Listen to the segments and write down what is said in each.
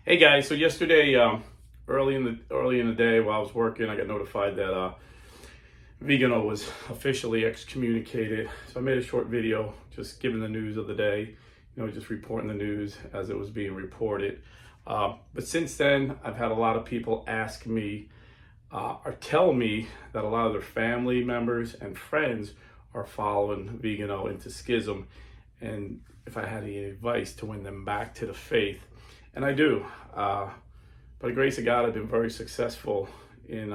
Hey guys, so yesterday, early in the day while I was working, I got notified that Vigano was officially excommunicated. So I made a short video just giving the news of the day, just reporting the news as it was being reported. But since then, I've had a lot of people ask me or tell me that a lot of their family members and friends are following Vigano into schism, and if I had any advice to win them back to the faith. And I do. By the grace of God, I've been very successful in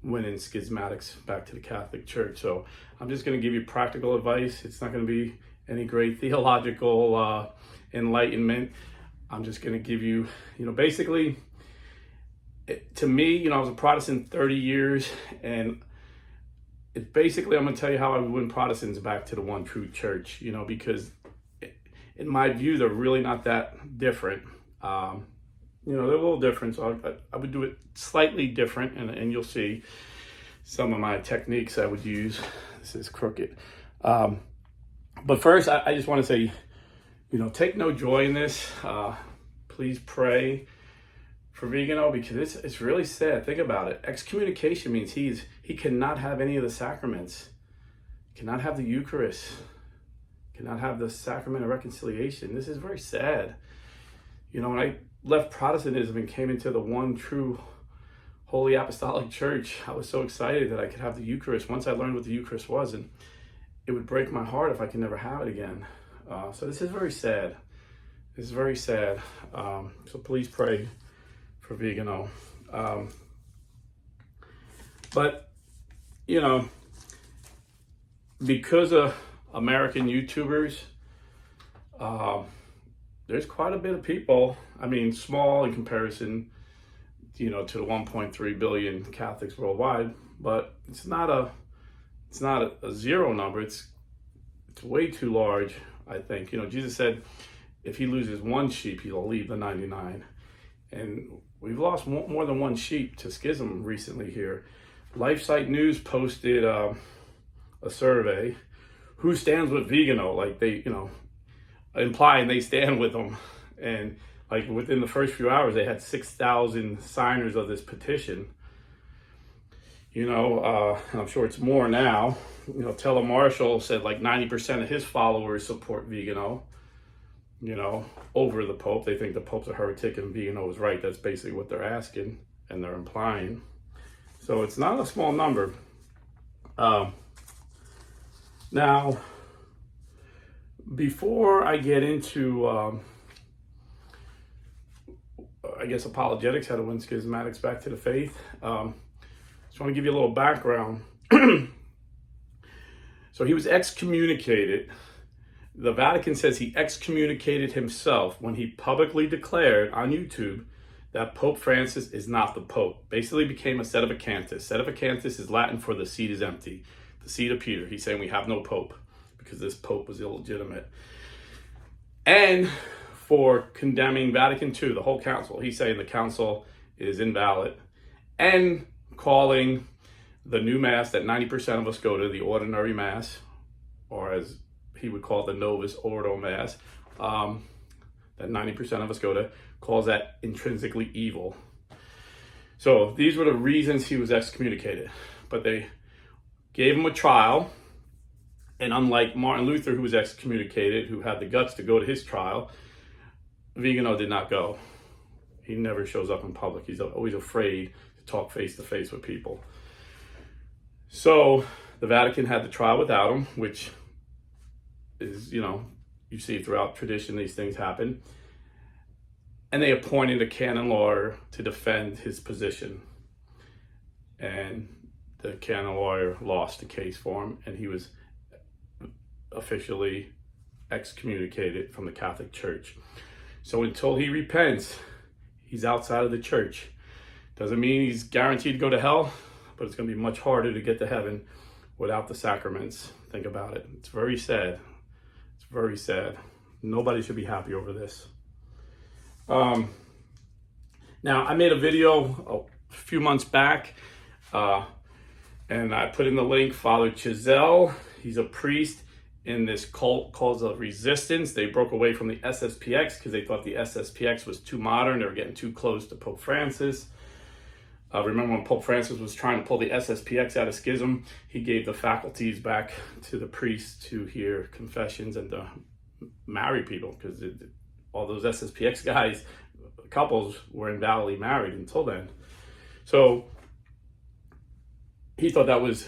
winning schismatics back to the Catholic Church. So I'm just going to give you practical advice. It's not going to be any great theological enlightenment. I'm just going to give you, basically, to me, I was a Protestant 30 years, and it's basically, I'm going to tell you how I would win Protestants back to the one true church, because in my view, they're really not that different. They're a little different, so I would do it slightly different, and you'll see some of my techniques I would use. This is crooked. But first, I just want to say, take no joy in this. Please pray for Vigano, because it's really sad. Think about it. Excommunication means he cannot have any of the sacraments, cannot have the Eucharist, cannot have the sacrament of reconciliation. This is very sad. When I left Protestantism and came into the one true Holy Apostolic Church, I was so excited that I could have the Eucharist once I learned what the Eucharist was, and it would break my heart if I could never have it again. So this is very sad. This is very sad. So please pray for Vigano. But, because of American YouTubers, there's quite a bit of people. I mean, small in comparison, to the 1.3 billion Catholics worldwide, but it's not a zero number. It's way too large, I think. Jesus said, if he loses one sheep, he'll leave the 99. And we've lost more than one sheep to schism recently here. LifeSite News posted a survey. Who stands with Vigano? Like they, implying they stand with them, and like within the first few hours they had 6,000 signers of this petition. And I'm sure it's more now. Telemarshall said like 90% of his followers support Vigano, over the Pope. They think the Pope's a heretic and Vigano is right. That's basically what they're asking and they're implying. So it's not a small number. Now, before I get into, apologetics, how to win schismatics back to the faith, just want to give you a little background. So he was excommunicated. The Vatican says he excommunicated himself when he publicly declared on YouTube that Pope Francis is not the Pope. Basically became a sedevacanist. Sedevacanist is Latin for the seat is empty. The seat of Peter. He's saying we have no Pope because this Pope was illegitimate. And for condemning Vatican II, the whole council. He's saying the council is invalid. And calling the new Mass that 90% of us go to, the ordinary Mass, or as he would call it, the Novus Ordo Mass, that 90% of us go to, calls that intrinsically evil. So these were the reasons he was excommunicated. But they gave him a trial, and unlike Martin Luther, who was excommunicated, who had the guts to go to his trial, Vigano did not go. He never shows up in public. He's always afraid to talk face to face with people. So the Vatican had the trial without him, which is, you see throughout tradition, these things happen. And they appointed a canon lawyer to defend his position. And the canon lawyer lost the case for him, and he was officially excommunicated from the Catholic Church. So until he repents, he's outside of the church. Doesn't mean he's guaranteed to go to hell, but it's going to be much harder to get to heaven without the sacraments. Think about it. It's very sad. It's very sad. Nobody should be happy over this. Now, I made a video a few months back, and I put in the link, Father Chisel. He's a priest in this cult called the Resistance. They broke away from the SSPX because they thought the SSPX was too modern. They were getting too close to Pope Francis. Remember when Pope Francis was trying to pull the SSPX out of schism, he gave the faculties back to the priests to hear confessions and to marry people, because all those SSPX guys, couples, were invalidly married until then. So he thought that was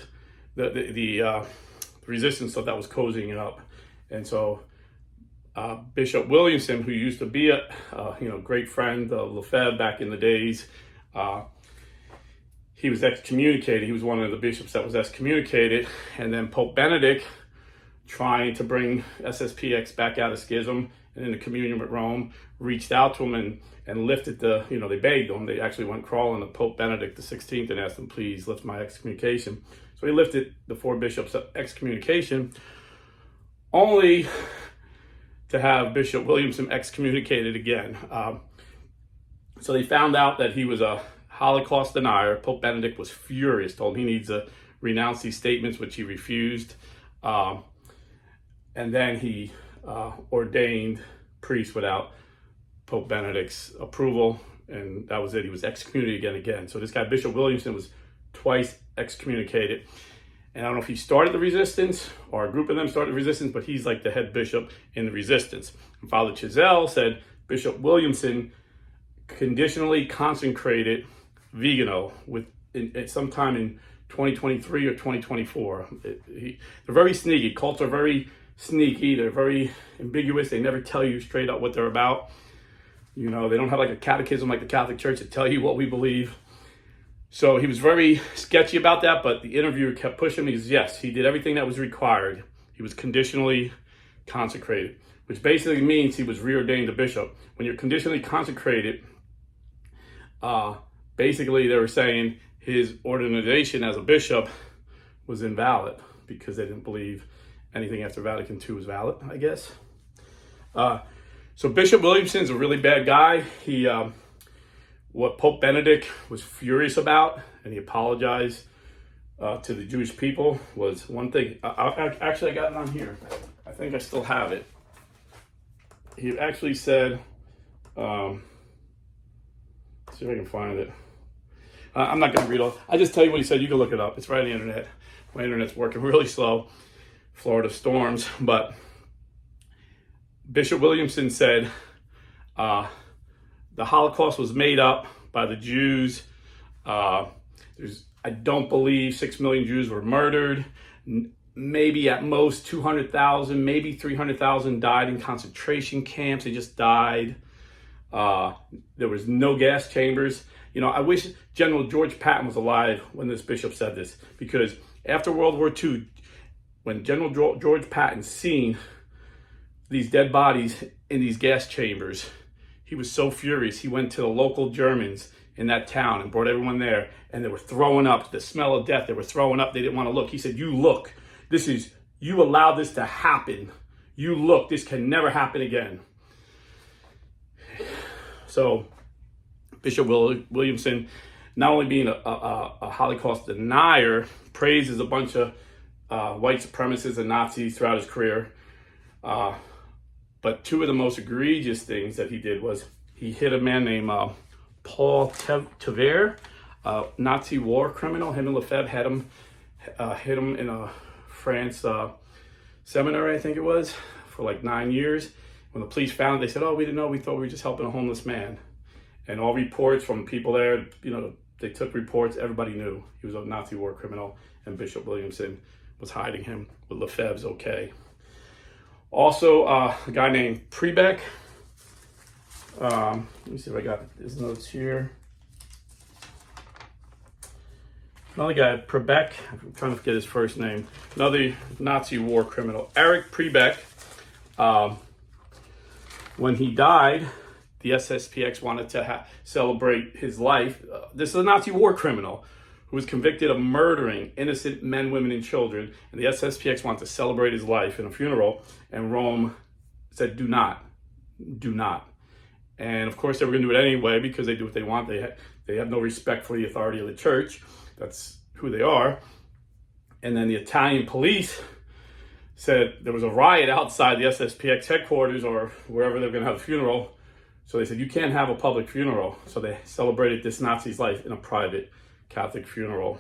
the Resistance thought that was cozying it up. And so Bishop Williamson, who used to be a great friend of Lefebvre back in the days, he was excommunicated. He was one of the bishops that was excommunicated. And then Pope Benedict, trying to bring SSPX back out of schism and into communion with Rome, reached out to him and lifted they begged him. They actually went crawling to Pope Benedict XVI and asked him, please lift my excommunication. So he lifted the 4 bishops' excommunication, only to have Bishop Williamson excommunicated again. So they found out that he was a Holocaust denier. Pope Benedict was furious, told him he needs to renounce these statements, which he refused. And then he ordained priests without Pope Benedict's approval, and that was it. He was excommunicated again. So this guy, Bishop Williamson, was twice excommunicated. And I don't know if he started the Resistance or a group of them started the Resistance, but he's like the head bishop in the Resistance. And Father Chiselle said Bishop Williamson conditionally consecrated Vigano sometime in 2023 or 2024. They're very sneaky. Cults are very sneaky. They're very ambiguous. They never tell you straight up what they're about. They don't have like a catechism like the Catholic Church to tell you what we believe. So he was very sketchy about that, but the interviewer kept pushing me. Yes, he did everything that was required. He was conditionally consecrated, which basically means he was reordained a bishop. When you're conditionally consecrated, basically they were saying his ordination as a bishop was invalid because they didn't believe anything after Vatican II was valid, I guess. So Bishop Williamson's a really bad guy. What Pope Benedict was furious about, and he apologized to the Jewish people, was one thing. Actually, I got it on here. I think I still have it. He actually said, let's see if I can find it. I'm not going to read all. I just tell you what he said. You can look it up. It's right on the internet. My internet's working really slow. Florida storms. But Bishop Williamson said the Holocaust was made up by the Jews. I don't believe 6 million Jews were murdered. Maybe at most 200,000, maybe 300,000 died in concentration camps. They just died. There was no gas chambers. I wish General George Patton was alive when this bishop said this, because after World War II, when General George Patton seen these dead bodies in these gas chambers, he was so furious. He went to the local Germans in that town and brought everyone there, and they were throwing up. The smell of death, they were throwing up. They didn't want to look. He said, you look. You allowed this to happen. You look. This can never happen again. So Bishop Williamson, not only being a Holocaust denier, praises a bunch of white supremacists and Nazis throughout his career. But 2 of the most egregious things that he did was he hit a man named Paul Tevere, Nazi war criminal. Him and Lefebvre hit him in a France seminary, I think it was, for like 9 years. When the police found it, they said, oh, we didn't know. We thought we were just helping a homeless man. And all reports from people there, they took reports. Everybody knew he was a Nazi war criminal, and Bishop Williamson was hiding him with Lefebvre's okay. Also, a guy named Prebeck. Let me see if I got his notes here. Another guy, Prebeck. I'm trying to forget his first name. Another Nazi war criminal, Eric Prebeck. When he died, the SSPX wanted to celebrate his life. This is a Nazi war criminal who was convicted of murdering innocent men, women, and children. And the SSPX wanted to celebrate his life in a funeral. And Rome said, do not. And of course, they were going to do it anyway because they do what they want. They have no respect for the authority of the church. That's who they are. And then the Italian police said there was a riot outside the SSPX headquarters or wherever they're going to have a funeral. So they said, you can't have a public funeral. So they celebrated this Nazi's life in a private Catholic funeral.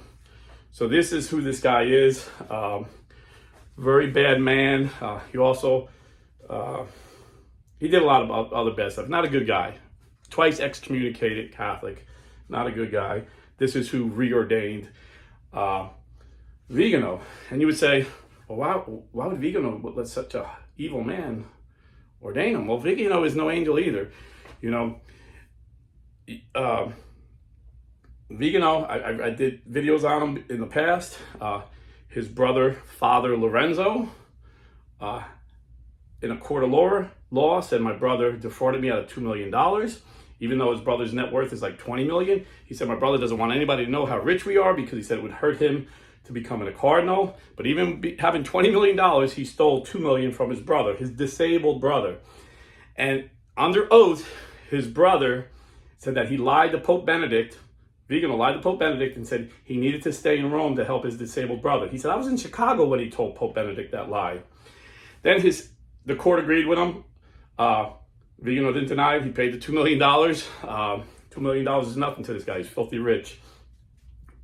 So this is who this guy is. Very bad man. He also, he did a lot of other bad stuff. Not a good guy. Twice excommunicated Catholic. Not a good guy. This is who reordained Vigano. And you would say, well, why would Vigano let such a evil man ordain him? Well, Vigano is no angel either. You know, Vigano, I did videos on him in the past. His brother, Father Lorenzo, in a court of law, said my brother defrauded me out of $2 million. Even though his brother's net worth is like $20 million. He said my brother doesn't want anybody to know how rich we are because he said it would hurt him to becoming a cardinal. But even having $20 million, he stole $2 million from his brother, his disabled brother. And under oath, his brother said that he lied to Pope Benedict. Vigano lied to Pope Benedict and said he needed to stay in Rome to help his disabled brother. He said, I was in Chicago when he told Pope Benedict that lie. Then the court agreed with him. Vigano didn't deny it. He paid the $2 million. $2 million is nothing to this guy. He's filthy rich.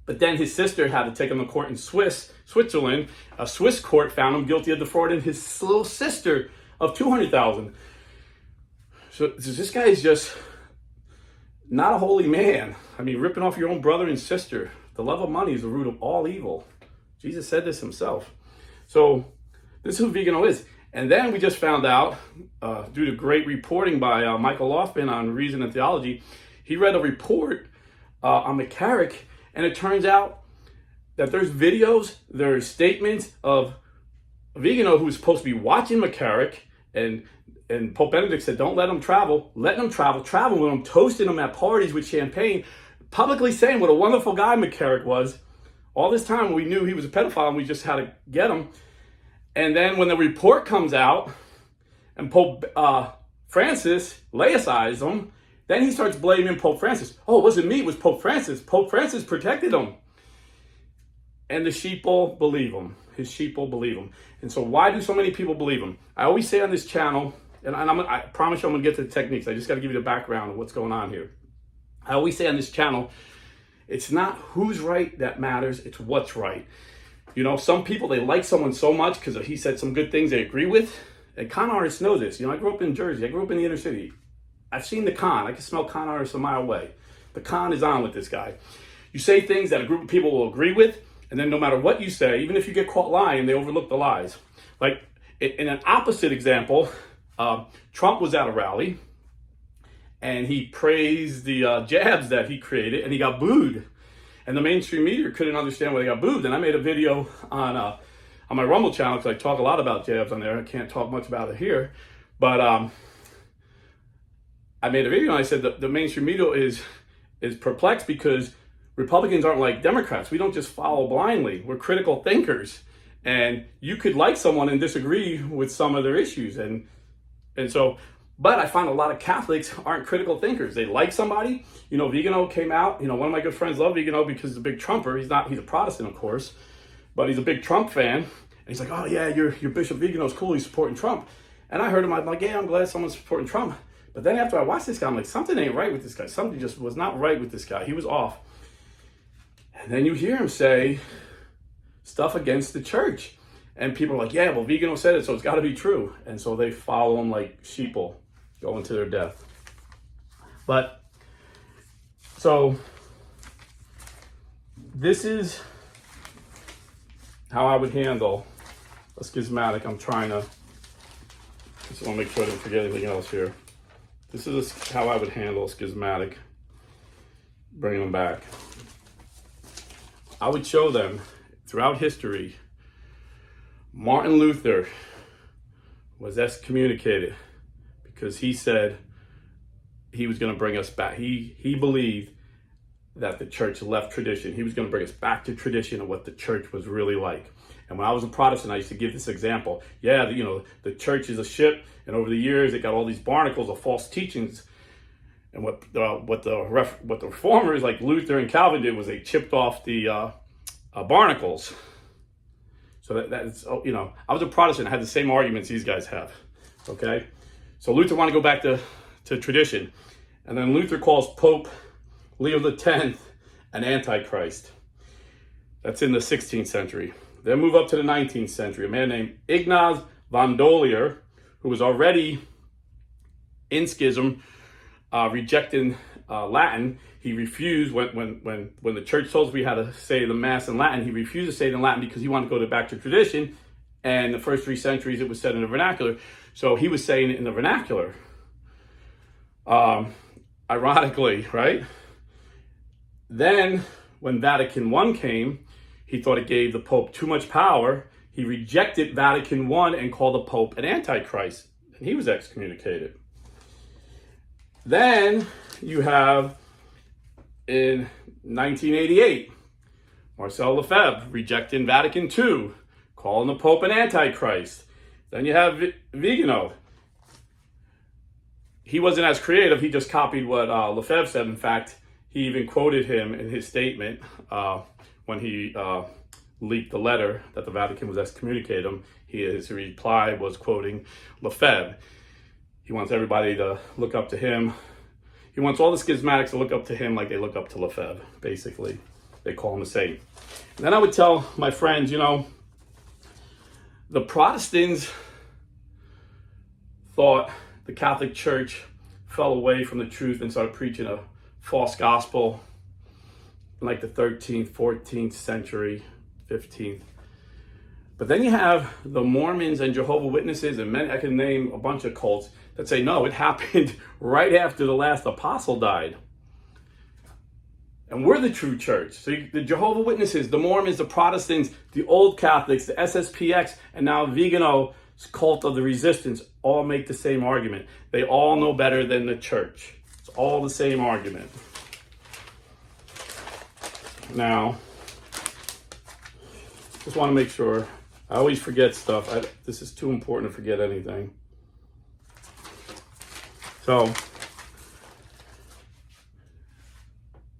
But then his sister had to take him to court in Switzerland. A Swiss court found him guilty of defrauding his little sister of $200,000. So this guy is just not a holy man. I mean, ripping off your own brother and sister. The love of money is the root of all evil. Jesus said this himself. So this is who Vigano is. And then we just found out, due to great reporting by Michael Loftman on Reason and Theology, he read a report on McCarrick, and it turns out that there's videos, there's statements of Vigano who was supposed to be watching McCarrick, and Pope Benedict said, don't let him travel, letting him travel with him, toasting him at parties with champagne, publicly saying what a wonderful guy McCarrick was. All this time we knew he was a pedophile and we just had to get him. And then when the report comes out and Pope Francis laicized him, then he starts blaming Pope Francis. Oh, it wasn't me, it was Pope Francis. Pope Francis protected him. And the sheeple believe him. His sheeple believe him. And so why do so many people believe him? I always say on this channel, and I promise you I'm going to get to the techniques. I just got to give you the background of what's going on here. I always say on this channel, it's not who's right that matters, it's what's right. You know, some people, they like someone so much because he said some good things they agree with. And con artists know this. You know, I grew up in Jersey. I grew up in the inner city. I've seen the con. I can smell con artists a mile away. The con is on with this guy. You say things that a group of people will agree with, and then no matter what you say, even if you get caught lying, they overlook the lies. Like, in an opposite example, Trump was at a rally, and he praised the jabs that he created, and he got booed. And the mainstream media couldn't understand why they got booed. And I made a video on my Rumble channel, because I talk a lot about jabs on there. I can't talk much about it here. But I made a video and I said that the mainstream media is perplexed because Republicans aren't like Democrats. We don't just follow blindly. We're critical thinkers. And you could like someone and disagree with some of their issues. And so, but I find a lot of Catholics aren't critical thinkers. They like somebody. You know, Vigano came out. You know, one of my good friends loved Vigano because he's a big Trumper. He's a Protestant, of course, but he's a big Trump fan. And he's like, oh yeah, your Bishop Vigano's cool. He's supporting Trump. And I heard him. I'm like, yeah, I'm glad someone's supporting Trump. But then after I watched this guy, I'm like, something ain't right with this guy. Something just was not right with this guy. He was off. And then you hear him say stuff against the church. And people are like, yeah, well, Vigano said it, so it's got to be true. And so they follow him like sheeple, going to their death. But, so, this is how I would handle a schismatic. I'm trying to, just want to make sure I didn't forget anything else here. This is how I would handle a schismatic, bringing them back. I would show them throughout history, Martin Luther was excommunicated because he said he was going to bring us back. He believed that the church left tradition. He was going to bring us back to tradition of what the church was really like. And when I was a Protestant, I used to give this example. Yeah, you know, the church is a ship, and over the years, it got all these barnacles of false teachings. And what the reformers like Luther and Calvin did was they chipped off the barnacles. So So that's, you know, I was a Protestant. I had the same arguments these guys have. Okay. So Luther wanted to go back to tradition. And then Luther calls Pope Leo X an antichrist. That's in the 16th century. Then move up to the 19th century. A man named Ignaz von Dollier, who was already in schism, rejecting Latin. He refused when the church told us we had to say the Mass in Latin. He refused to say it in Latin because he wanted to go back to tradition. And the first 3 centuries it was said in the vernacular. So he was saying it in the vernacular. Ironically, right? Then when Vatican I came, he thought it gave the Pope too much power. He rejected Vatican I and called the Pope an antichrist. And he was excommunicated. Then you have, in 1988, Marcel Lefebvre rejecting Vatican II, calling the Pope an antichrist. Then you have Vigano. He wasn't as creative. He just copied what Lefebvre said. In fact, he even quoted him in his statement when he leaked the letter that the Vatican was excommunicated him. His reply was quoting Lefebvre. He wants everybody to look up to him. He wants all the schismatics to look up to him like they look up to Lefebvre, basically. They call him a saint. And then I would tell my friends, you know, the Protestants thought the Catholic Church fell away from the truth and started preaching a false gospel in like the 13th, 14th century, 15th. But then you have the Mormons and Jehovah's Witnesses, and I can name a bunch of cults that say, no, it happened right after the last apostle died. And we're the true church. So the Jehovah's Witnesses, the Mormons, the Protestants, the old Catholics, the SSPX, and now Vigano's cult of the resistance all make the same argument. They all know better than the church. It's all the same argument. Now, just want to make sure. I always forget stuff. This is too important to forget anything. So,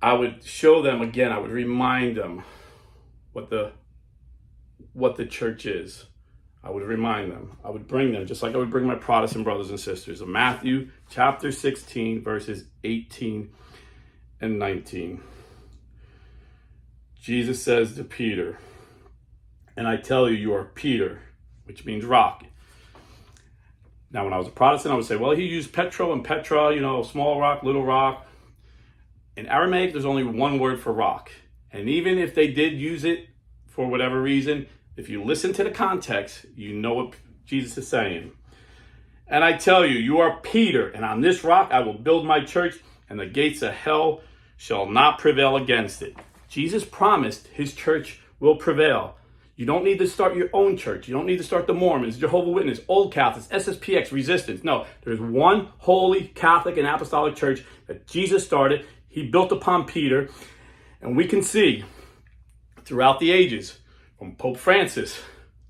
I would show them again. I would remind them what the church is. I would remind them. I would bring them, just like I would bring my Protestant brothers and sisters, of Matthew chapter 16, verses 18 and 19. Jesus says to Peter, and I tell you, you are Peter, which means rock. Now, when I was a Protestant, I would say, well, he used Petro and Petra, you know, small rock, little rock. In Aramaic, there's only one word for rock. And even if they did use it for whatever reason, if you listen to the context, you know what Jesus is saying. And I tell you, you are Peter, and on this rock I will build my church, and the gates of hell shall not prevail against it. Jesus promised his church will prevail. You don't need to start your own church. You don't need to start the Mormons, Jehovah's Witnesses, Old Catholics, SSPX, Resistance. No, there's one holy Catholic and Apostolic church that Jesus started. He built upon Peter. And we can see throughout the ages, from Pope Francis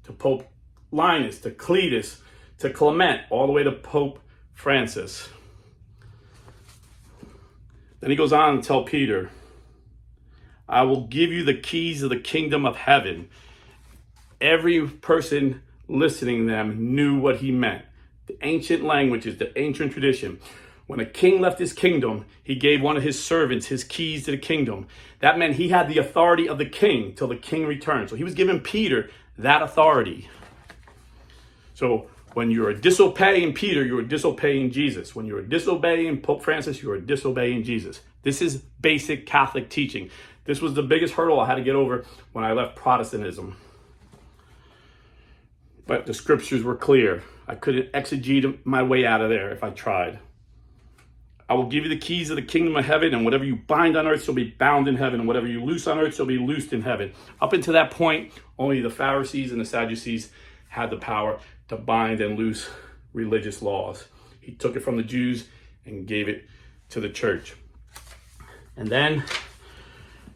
to Pope Linus to Cletus to Clement, all the way to Pope Francis. Then he goes on to tell Peter, I will give you the keys of the kingdom of heaven. Every person listening to them knew what he meant. The ancient languages, the ancient tradition. When a king left his kingdom, he gave one of his servants his keys to the kingdom. That meant he had the authority of the king till the king returned. So he was giving Peter that authority. So when you're disobeying Peter, you're disobeying Jesus. When you're disobeying Pope Francis, you're disobeying Jesus. This is basic Catholic teaching. This was the biggest hurdle I had to get over when I left Protestantism. But the scriptures were clear. I couldn't exegete my way out of there if I tried. I will give you the keys of the kingdom of heaven, and whatever you bind on earth shall be bound in heaven, and whatever you loose on earth shall be loosed in heaven. Up until that point, only the Pharisees and the Sadducees had the power to bind and loose religious laws. He took it from the Jews and gave it to the church. And then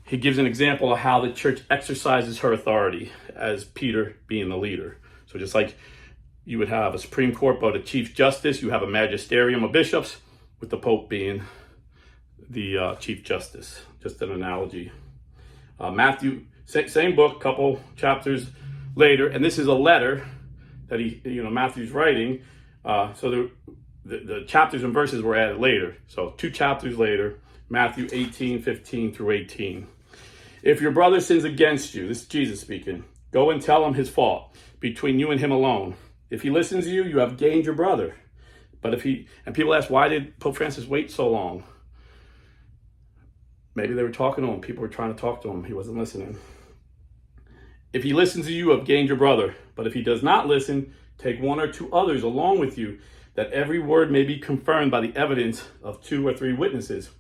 he gives an example of how the church exercises her authority as Peter being the leader. So just like you would have a Supreme Court, but a Chief Justice, you have a magisterium of bishops, with the Pope being the Chief Justice. Just an analogy. Matthew, same book, couple chapters later, and this is a letter that Matthew's writing. So the chapters and verses were added later. So 2 chapters later, Matthew 18:15 through 18. If your brother sins against you, this is Jesus speaking, go and tell him his fault between you and him alone. If he listens to you, you have gained your brother. But and people ask, why did Pope Francis wait so long? Maybe they were talking to him. People were trying to talk to him. He wasn't listening. If he listens to you, you have gained your brother. But if he does not listen, take 1 or 2 others along with you, that every word may be confirmed by the evidence of 2 or 3 witnesses.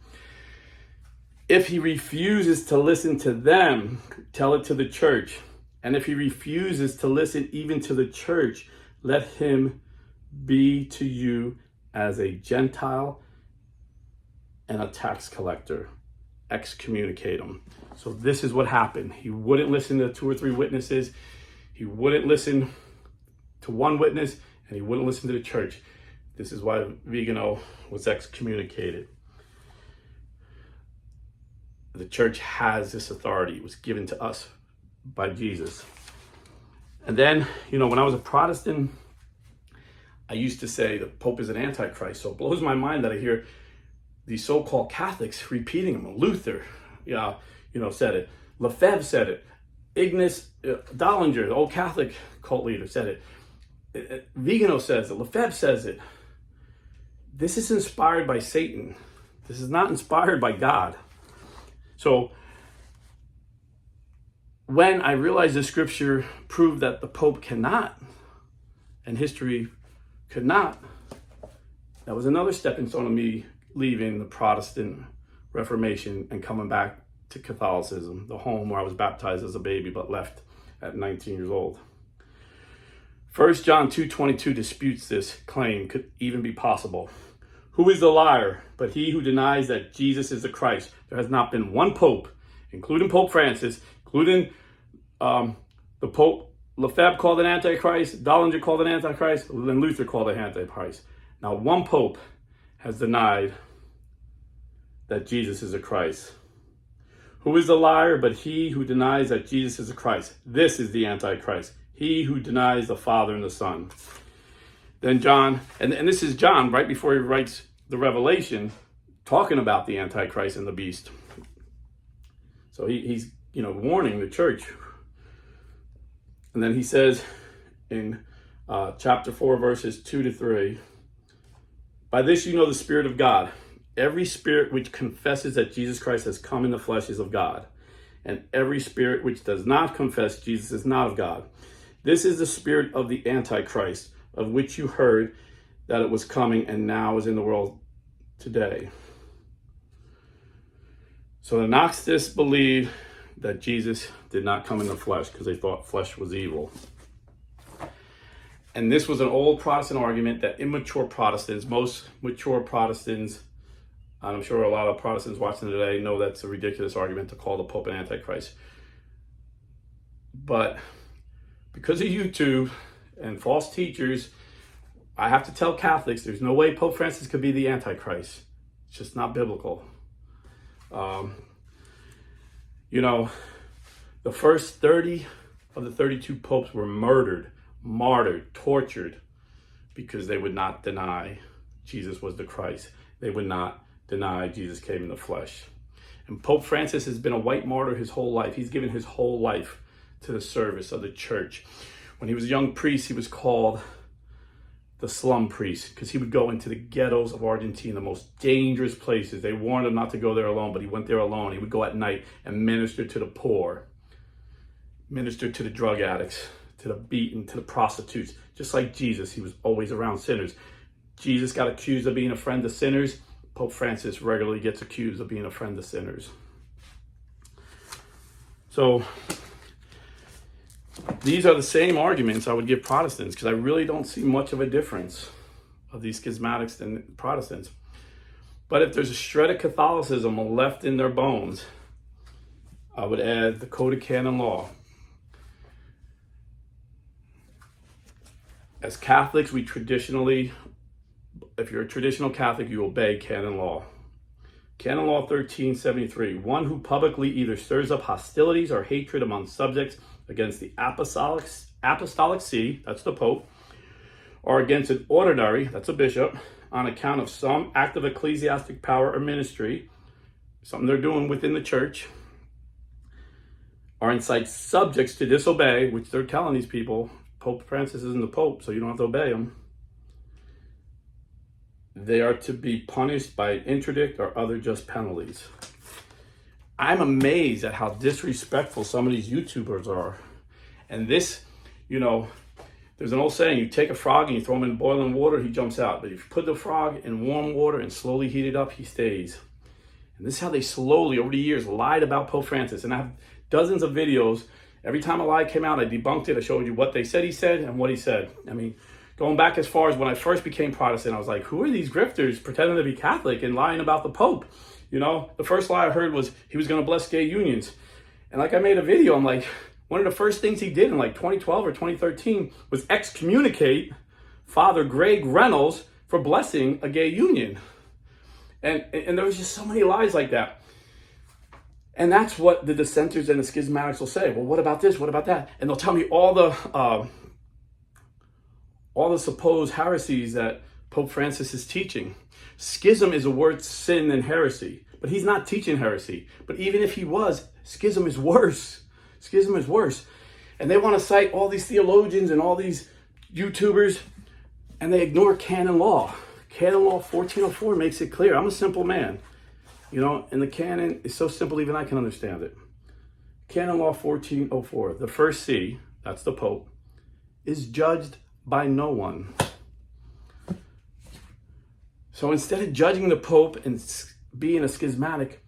If he refuses to listen to them, tell it to the church. And if he refuses to listen even to the church, let him be to you as a Gentile and a tax collector. Excommunicate him. So this is what happened. He wouldn't listen to 2 or 3 witnesses. He wouldn't listen to 1 witness, and he wouldn't listen to the church. This is why Vigano was excommunicated. The church has this authority. It was given to us by Jesus. And then, when I was a Protestant, I used to say the Pope is an antichrist. So it blows my mind that I hear these so-called Catholics repeating them. Luther, said it. Lefebvre said it. Ignaz Dollinger, the old Catholic cult leader, said it. Vigano says it. Lefebvre says it. This is inspired by Satan. This is not inspired by God. So when I realized the scripture proved that the Pope cannot, and history could not, that was another stepping stone of me leaving the Protestant Reformation and coming back to Catholicism, the home where I was baptized as a baby but left at 19 years old. 1 John 2:22 disputes this claim could even be possible. Who is the liar but he who denies that Jesus is the Christ? There has not been one pope, including Pope Francis, including the Pope Lefebvre called an antichrist, Dollinger called an antichrist, and Luther called an antichrist. Now one pope has denied that Jesus is a Christ. Who is the liar but he who denies that Jesus is a Christ? This is the antichrist, he who denies the Father and the Son. Then John, and this is John right before he writes the Revelation, talking about the Antichrist and the beast. So he's warning the church. And then he says in chapter 4, verses 2-3, by this you know the Spirit of God. Every spirit which confesses that Jesus Christ has come in the flesh is of God. And every spirit which does not confess Jesus is not of God. This is the spirit of the Antichrist, of which you heard that it was coming and now is in the world today. So the Gnostics believed that Jesus did not come in the flesh because they thought flesh was evil. And this was an old Protestant argument that immature Protestants, most mature Protestants, and I'm sure a lot of Protestants watching today know that's a ridiculous argument to call the Pope an Antichrist. But because of YouTube and false teachers, I have to tell Catholics there's no way Pope Francis could be the Antichrist. It's just not biblical. The first 30 of the 32 popes were murdered, martyred, tortured, because they would not deny Jesus was the Christ. They would not deny Jesus came in the flesh. And Pope Francis has been a white martyr his whole life. He's given his whole life to the service of the church. When he was a young priest, he was called the slum priest because he would go into the ghettos of Argentina, the most dangerous places. They warned him not to go there alone, but he went there alone. He would go at night and minister to the poor, minister to the drug addicts, to the beaten, to the prostitutes. Just like Jesus, he was always around sinners. Jesus got accused of being a friend to sinners. Pope Francis regularly gets accused of being a friend to sinners. So these are the same arguments I would give Protestants because I really don't see much of a difference of these schismatics and Protestants. But if there's a shred of Catholicism left in their bones, I would add the Code of Canon Law. As Catholics, we traditionally, if you're a traditional Catholic, you obey canon law. Canon Law 1373, one who publicly either stirs up hostilities or hatred among subjects against the apostolics apostolic see, that's the Pope, or against an ordinary, that's a bishop, on account of some act of ecclesiastic power or ministry, something they're doing within the church, or incite subjects to disobey, which they're telling these people, Pope Francis isn't the Pope, so you don't have to obey him. They are to be punished by an interdict or other just penalties. I'm amazed at how disrespectful some of these YouTubers are. And this, there's an old saying, you take a frog and you throw him in boiling water, he jumps out. But if you put the frog in warm water and slowly heat it up, he stays. And this is how they slowly, over the years, lied about Pope Francis. And I have dozens of videos. Every time a lie came out, I debunked it. I showed you what they said he said and what he said. I mean, going back as far as when I first became Protestant, I was like, who are these grifters pretending to be Catholic and lying about the Pope? The first lie I heard was he was going to bless gay unions. And I made a video, I'm like, one of the first things he did in 2012 or 2013 was excommunicate Father Greg Reynolds for blessing a gay union. And there was just so many lies like that. And that's what the dissenters and the schismatics will say. Well, what about this? What about that? And they'll tell me all the supposed heresies that Pope Francis is teaching. Schism is a worse sin than heresy. But he's not teaching heresy. But even if he was, schism is worse. Schism is worse. And they want to cite all these theologians and all these YouTubers, and they ignore canon law. Canon law 1404 makes it clear. I'm a simple man. And the canon is so simple, even I can understand it. Canon law 1404, the first see, that's the Pope, is judged by no one. So instead of judging the Pope and being a schismatic,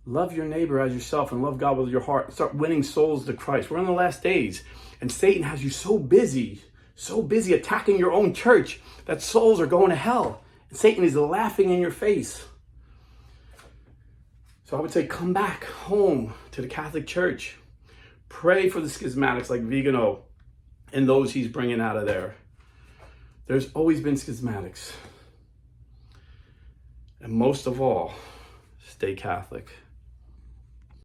love your neighbor as yourself and love God with your heart. Start winning souls to Christ. We're in the last days, and Satan has you so busy attacking your own church that souls are going to hell. And Satan is laughing in your face. So I would say come back home to the Catholic Church. Pray for the schismatics like Vigano and those he's bringing out of there. There's always been schismatics. And most of all, stay Catholic.